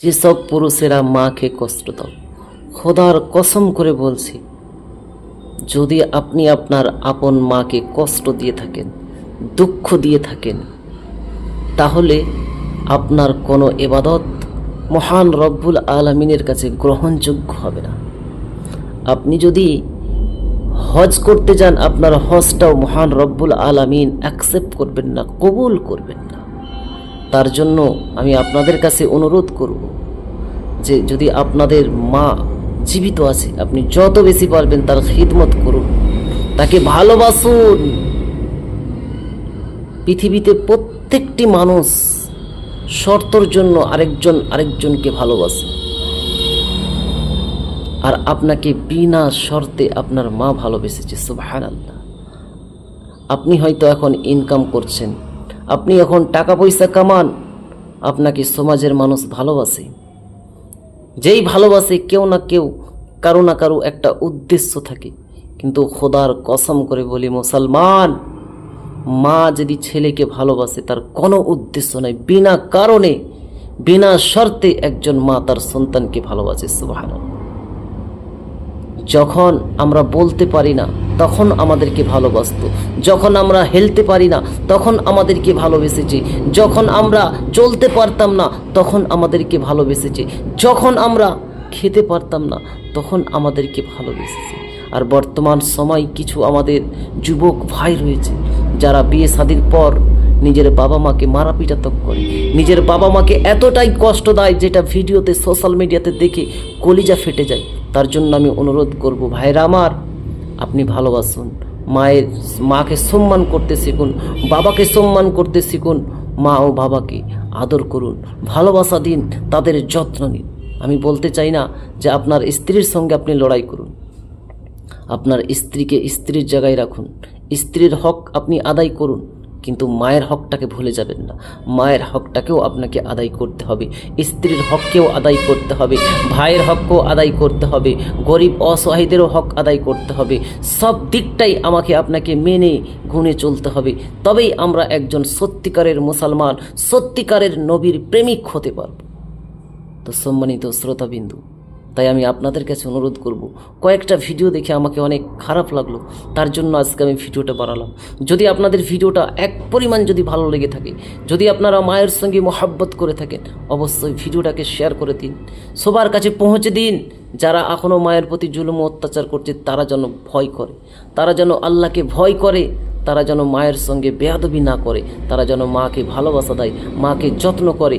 যেসব পুরুষেরা মাকে কষ্ট দাও, খোদার কসম করে বলছি, যদি আপনি আপনার আপন মাকে কষ্ট দিয়ে থাকেন, দুঃখ দিয়ে থাকেন, তাহলে আপনার কোনো ইবাদত মহান রব্বুল আলামিনের কাছে গ্রহণযোগ্য হবে না। আপনি যদি হজ করতে যান, আপনার হজটাও মহান রব্বুল আলামিন অ্যাকসেপ্ট করবেন না, কবুল করবেন না। তার জন্য আমি আপনাদের কাছে অনুরোধ করব যে যদি আপনাদের মা জীবিত আছে, আপনি যত বেশি পারবেন তার খিদমত করুন, তাকে ভালোবাসুন। পৃথিবীতে প্রত্যেকটি মানুষ শর্তর জন্য আরেকজনকে ভালোবাসে, আর আপনাকে বিনা শর্তে আপনার মা ভালোবেসেছে। সুবহানাল্লাহ। আপনি হয়তো এখন ইনকাম করছেন, আপনি এখন টাকা পয়সা কামান, আপনাকে সমাজের মানুষ ভালোবাসে। যেই ভালোবাসে কেউ না কেউ, কারো না কারো একটা উদ্দেশ্য থাকে। কিন্তু খোদার কসম করে বলি মুসলমান, মা যদি ছেলেকে ভালোবাসে তার কোনো উদ্দেশ্য নাই, বিনা কারণে বিনা শর্তে একজন মা তার সন্তানকে ভালোবাসে। সুবহানাল্লাহ। যখন আমরা বলতে পারি না তখন আমাদেরকে ভালোবাসতো, যখন আমরা হেলতে পারি না তখন আমাদেরকে ভালোবেসেছে, যখন আমরা চলতে পারতাম না তখন আমাদেরকে ভালোবেসেছে, যখন আমরা খেতে পারতাম না তখন আমাদেরকে ভালোবেসেছে। আর বর্তমান সময় কিছু আমাদের যুবক ভাই রয়েছে যারা বিয়ে শাদীর পর নিজের বাবা মাকে মারা পিটাতক করে, নিজের বাবা মাকে এতটাই কষ্ট দেয় যেটা ভিডিওতে সোশ্যাল মিডিয়াতে দেখে কলিজা ফেটে যায়। তার জন্য আমি অনুরোধ করব, ভাইরা আমার, আপনি ভালোবাসুন, মাকে সম্মান করতে শিখুন, বাবাকে সম্মান করতে শিখুন, মা ও বাবাকে আদর করুন, ভালোবাসা দিন, তাদের যত্ন নিন। আমি বলতে চাই না যে আপনার স্ত্রীর সঙ্গে আপনি লড়াই করুন, আপনার স্ত্রীকে স্ত্রীর জায়গায় রাখুন, স্ত্রীর হক আপনি আদায় করুন, কিন্তু মায়ের হকটাকে ভুলে যাবেন না। মায়ের হকটাকেও আপনাকে আদায় করতে হবে, স্ত্রীর হককেও আদায় করতে হবে, ভাইয়ের হককেও আদায় করতে হবে, গরিব অসহায়দেরও হক আদায় করতে হবে। সব দিকটাই আমাকে আপনাকে মেনে গুণে চলতে হবে, তবেই আমরা একজন সত্যিকারের মুসলমান, সত্যিকারের নবীর প্রেমিক হতে পারব। তো সম্মানিত শ্রোতাবিন্দু, তাই আমি আপনাদের কাছে অনুরোধ করব, কয়েকটা ভিডিও দেখে আমাকে অনেক খারাপ লাগলো, তার জন্য আজকে আমি ভিডিওটা বানালাম। যদি আপনাদের ভিডিওটা এক পরিমাণ যদি ভালো লেগে থাকে, যদি আপনারা মায়ের সঙ্গে মহব্বত করে থাকেন, অবশ্যই ভিডিওটাকে শেয়ার করে দিন, সবার কাছে পৌঁছে দিন। যারা এখনও মায়ের প্রতি জুলুম অত্যাচার করছে তারা যেন ভয় করে, তারা যেন আল্লাহকে ভয় করে, তারা যেন মায়ের সঙ্গে বেয়াদবি না করে, তারা যেন মাকে ভালোবাসা দেয়, মাকে যত্ন করে।